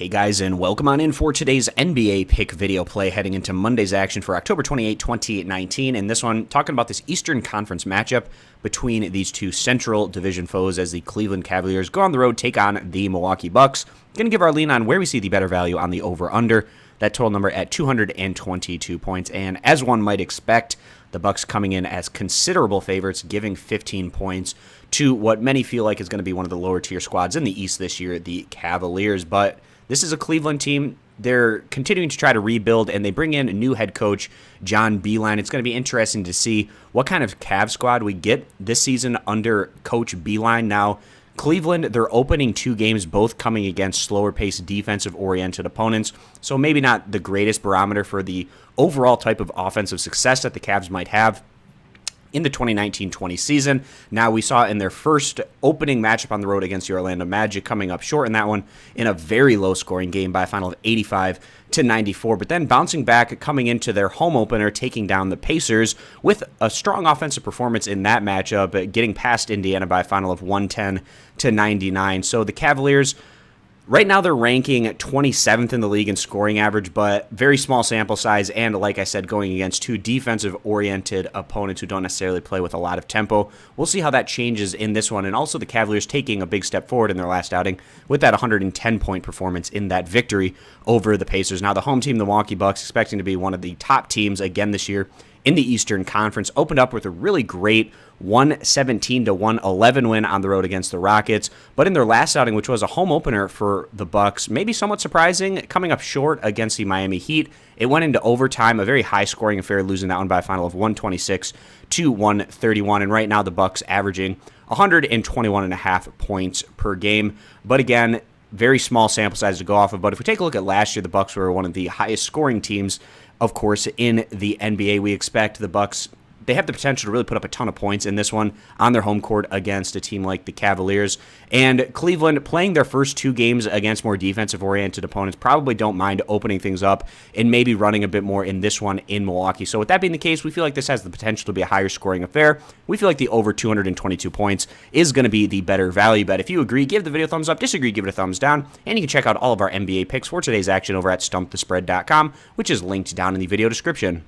Hey guys, and welcome on in for today's NBA pick video play heading into Monday's action for October 28, 2019. And this one, talking about this Eastern Conference matchup between these two Central Division foes as the Cleveland Cavaliers go on the road, take on the Milwaukee Bucks. Going to give our lean on where we see the better value on the over-under. That total number at 222 points. And as one might expect, the Bucks coming in as considerable favorites, giving 15 points to what many feel like is going to be one of the lower tier squads in the East this year, the Cavaliers. But this is a Cleveland team. They're continuing to try to rebuild, and they bring in a new head coach, John Beilein. It's going to be interesting to see what kind of Cav squad we get this season under Coach Beilein. Now, Cleveland, they're opening two games, both coming against slower-paced, defensive-oriented opponents, so maybe not the greatest barometer for the overall type of offensive success that the Cavs might have in the 2019-20 season. Now, we saw in their first opening matchup on the road against the Orlando Magic, coming up short in that one in a very low-scoring game by a final of 85-94, but then bouncing back, coming into their home opener, taking down the Pacers with a strong offensive performance in that matchup, getting past Indiana by a final of 110-99. So the Cavaliers, right now, they're ranking 27th in the league in scoring average, but very small sample size, and like I said, going against two defensive-oriented opponents who don't necessarily play with a lot of tempo. We'll see how that changes in this one, and also the Cavaliers taking a big step forward in their last outing with that 110-point performance in that victory over the Pacers. Now, the home team, the Milwaukee Bucks, expecting to be one of the top teams again this year in the Eastern Conference, opened up with a really great 117-111 win on the road against the Rockets. But in their last outing, which was a home opener for the Bucks, maybe somewhat surprising, coming up short against the Miami Heat. It went into overtime, a very high-scoring affair, losing that one by a final of 126-131. And right now, the Bucks averaging 121.5 points per game. But again, very small sample size to go off of. But if we take a look at last year, the Bucks were one of the highest-scoring teams, of course, in the NBA. We expect the Bucks, they have the potential to really put up a ton of points in this one on their home court against a team like the Cavaliers. And Cleveland, playing their first two games against more defensive-oriented opponents, probably don't mind opening things up and maybe running a bit more in this one in Milwaukee. So with that being the case, we feel like this has the potential to be a higher-scoring affair. We feel like the over 222 points is going to be the better value bet. If you agree, give the video a thumbs up. Disagree, give it a thumbs down. And you can check out all of our NBA picks for today's action over at stumpthespread.com, which is linked down in the video description.